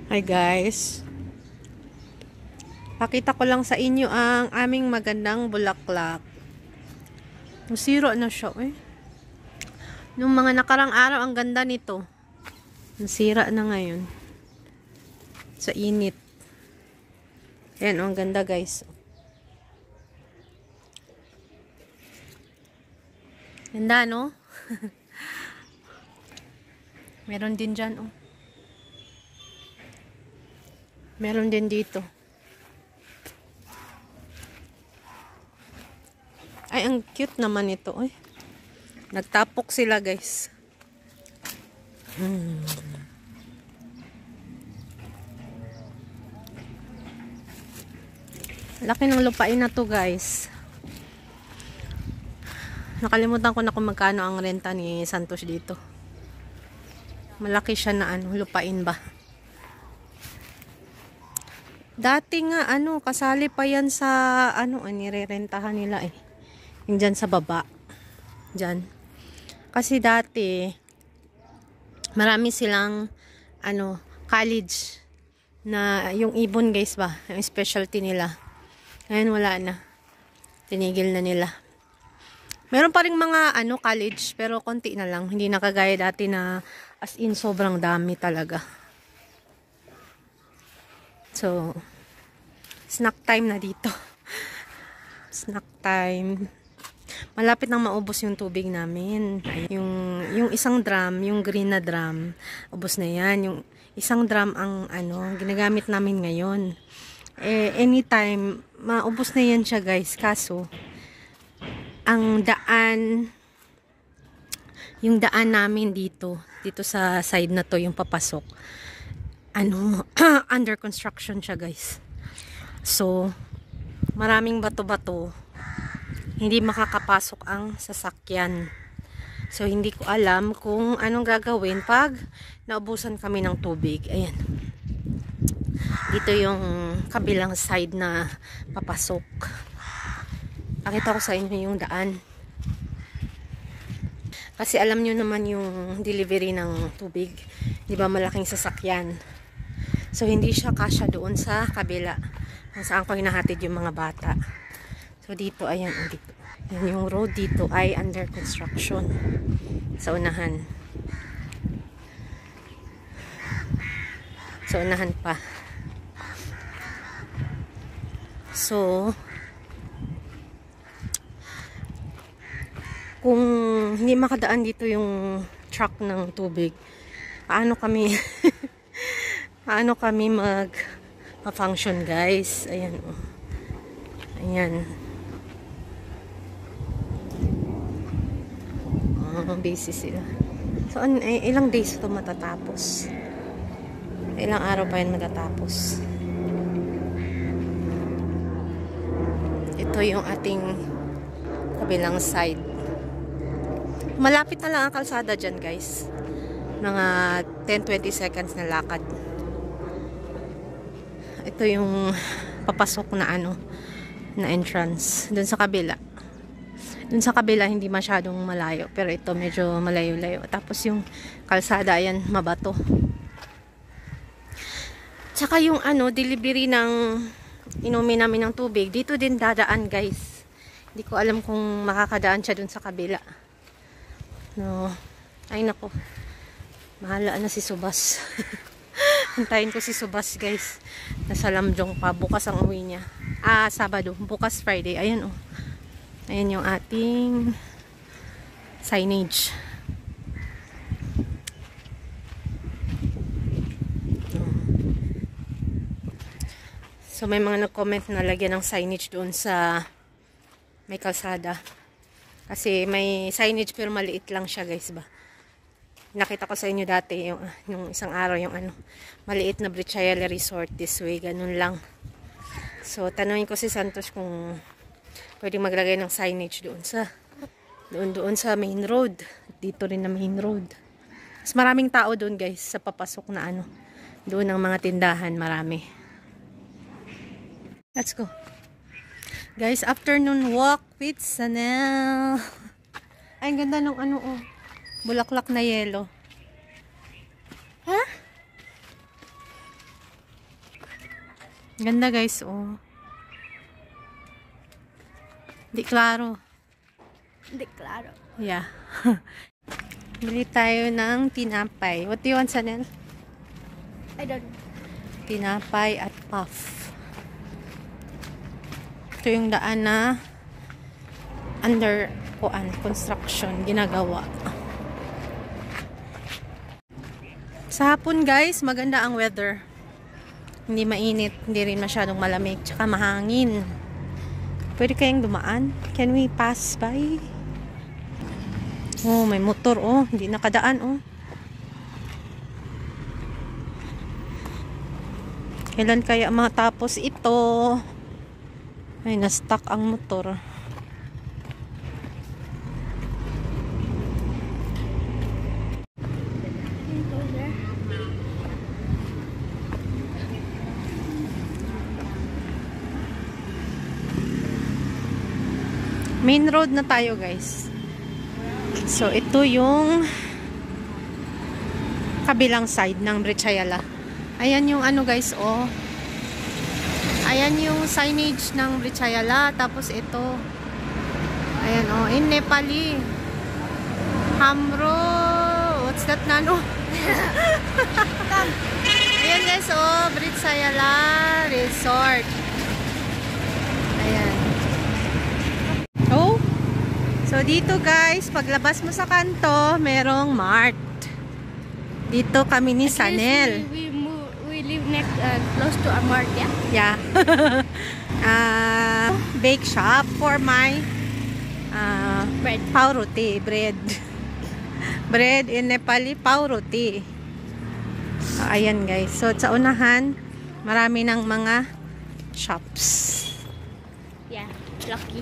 Hi guys, pakita ko lang sa inyo ang aming magandang bulaklak. Nasira na siya eh. Nung mga nakarang araw ang ganda nito. Nasira na ngayon. Sa init. Ayan, ang ganda guys. Ganda no? Meron din dyan oh. Meron din dito. Ay, ang cute naman ito. Ay. Nagtapok sila, guys. Laki ng lupain na to, guys. Nakalimutan ko na kung magkano ang renta ni Santos dito. Malaki siya na lupain ba? Dati nga, kasali pa yan sa, nirerentahan nila eh. Yung dyan sa baba. Dyan. Kasi dati, marami silang, college na yung ibon guys ba? Yung specialty nila. Ngayon wala na. Tinigil na nila. Meron pa ring mga, college, pero konti na lang. Hindi na kagaya dati na, as in, sobrang dami talaga. So, snack time na dito. Snack time. Malapit nang maubos yung tubig namin. Yung isang drum, yung green na drum, ubos na yan. Yung isang drum ang ginagamit namin ngayon. Anytime, maubos na yan siya guys. Kaso, ang daan, yung daan namin dito sa side na to, yung papasok, under construction siya guys. So, maraming bato-bato. Hindi makakapasok ang sasakyan. So, hindi ko alam kung anong gagawin pag naubusan kami ng tubig. Ayan. Dito yung kabilang side na papasok. Pakita ko sa inyo yung daan. Kasi alam nyo naman yung delivery ng tubig. Di ba malaking sasakyan. So, hindi siya kasya doon sa kabila. Kung saan ko hinahatid yung mga bata. So, dito, ayan, dito. Yan, yung road dito ay under construction. Sa unahan. Sa unahan pa. So, kung hindi makadaan dito yung truck ng tubig, paano kami paano kami mag-function guys? Ayan oh. Ayan. Busy sila. So, ilang days ito matatapos? Ilang araw pa yan matatapos? Ito yung ating kabilang side. Malapit na lang ang kalsada dyan guys. Mga 10-20 seconds na lakad. Ito yung papasok na na entrance. Doon sa kabila. Doon sa kabila hindi masyadong malayo. Pero ito medyo malayo-layo. Tapos yung kalsada ayan mabato. Tsaka yung delivery ng inumin namin ng tubig. Dito din dadaan guys. Hindi ko alam kung makakadaan siya doon sa kabila. No. Ay nako. Mahala na si Subas. Hintayin ko si Subas guys. Nasa Lamjong pa. Bukas ang uwi niya. Sabado. Bukas Friday. Ayan oh. Ayan yung ating signage. So may mga nag-comment na lagyan ng signage doon sa may kalsada. Kasi may signage pero maliit lang siya guys ba. Nakita ko sa inyo dati yung isang araw yung maliit na Brichayala Resort this way, ganun lang. So tanungin ko si Santos kung pwedeng maglagay ng signage doon sa main road. Dito rin na main road. Mas maraming tao doon guys sa papasok na doon ang mga tindahan, marami. Let's go. Guys, afternoon walk with Sanel. Ay, ang ganda ng bulaklak na yellow. Ha? Ganda guys, oh. Di klaro. Hindi klaro. Yeah. Bili tayo ng tinapay. What do you want, Sanel? I don't know. Tinapay at puff. Ito yung daan na under construction, ginagawa. Sa hapon guys, maganda ang weather. Hindi mainit, hindi rin masyadong malamig, tsaka mahangin. Pwede kayong dumaan? Can we pass by? Oh, may motor, oh. Hindi nakadaan, oh. Kailan kaya matapos ito? Ay, na-stuck ang motor. Main road na tayo, guys. So, ito yung kabilang side ng Brechayala. Ayan yung ano, guys, oh. Ayan yung signage ng Brechayala. Tapos ito. Ayan, oh. In Nepali. Hamro. What's that, Nano? Ayan, guys, oh. Brechayala Resort. Ayan. Oh. So, dito guys, paglabas mo sa kanto, merong mart. Dito kami ni Sanel. We live next, close to a mart, yeah? Yeah. Bake shop for my Bread. paw-roti, bread. Bread in Nepali, paw-roti. Ayan guys. So, sa unahan, marami ng mga shops. Yeah, lucky.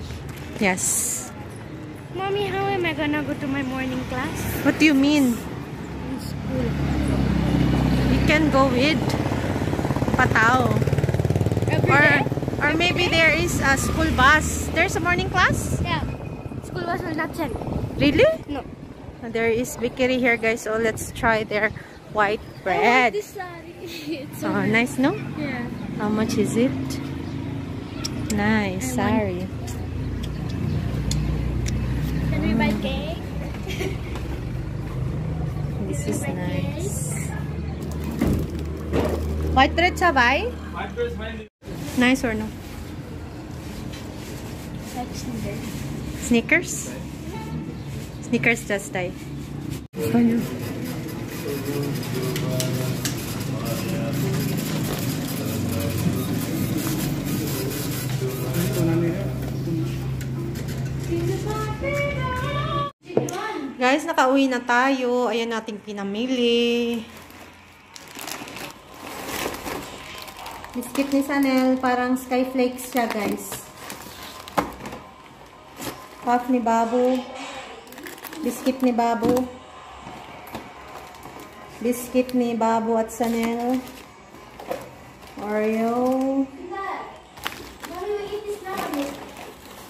Yes. Mommy, how am I gonna go to my morning class? What do you mean? In school. You can go with Patao. Every day? Or maybe there is a school bus. There's a morning class? Yeah. School bus will not send. Really? No. There is bakery here, guys. So let's try their white I want bread. this saree. It's so Oh, nice, no? Yeah. How much is it? Nice, sorry. Can we buy cake? This is nice. White bread sabay? Nice or no? Like Snickers. Snickers? Snickers just die. Guys, nakauwi na tayo. Ayan nating pinamili. Biscuit ni Sanel. Parang skyflakes siya, guys. Puff ni Babu. Biscuit ni Babu. Biscuit ni Babu at Sanel. Oreo.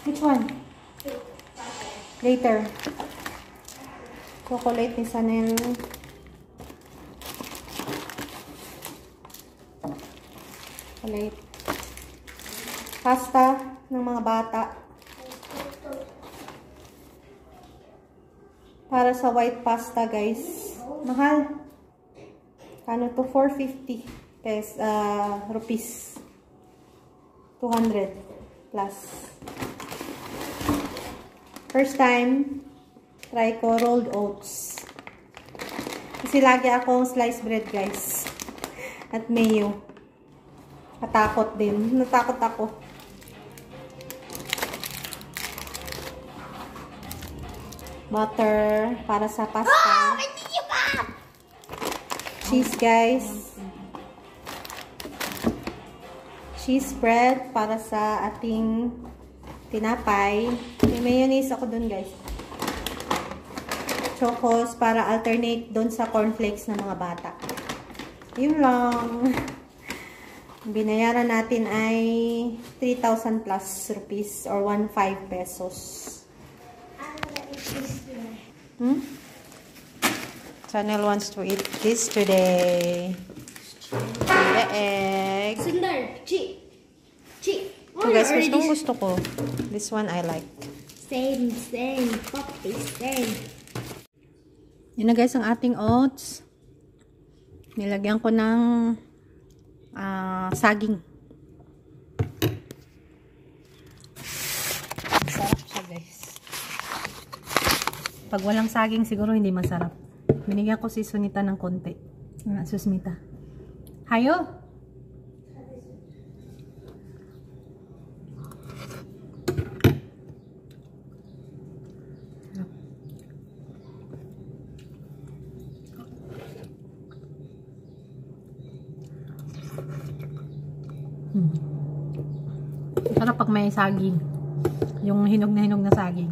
Which one? Later. Chocolate ni Sanel. Chocolate. Pasta ng mga bata. Para sa white pasta, guys. Mahal. Ano to? 450 rupees. 200 plus. First time, try ko rolled oats. Kasi lagi akong sliced bread, guys. At mayo. Natakot din. Natakot ako. Butter para sa pasta. Oh, I need you back! Cheese, guys. Cheese spread para sa ating tinapay. May mayonnaise ako dun, guys. Chocos para alternate dun sa cornflakes ng mga bata. Yun lang. Binayaran natin ay 3,000 plus rupees or 1,500 pesos. Chanel wants to eat this today. The egg. Sundar, Chi. guys, gustong gusto ko. This one I like. Same, puppy, same. Yun na guys ang ating oats. Nilagyan ko ng saging. Masarap siya guys. Pag walang saging siguro hindi masarap. Binigyan ko si Sunita ng konti. Susmita. Hayo! Sarap pag may saging. Yung hinog na saging.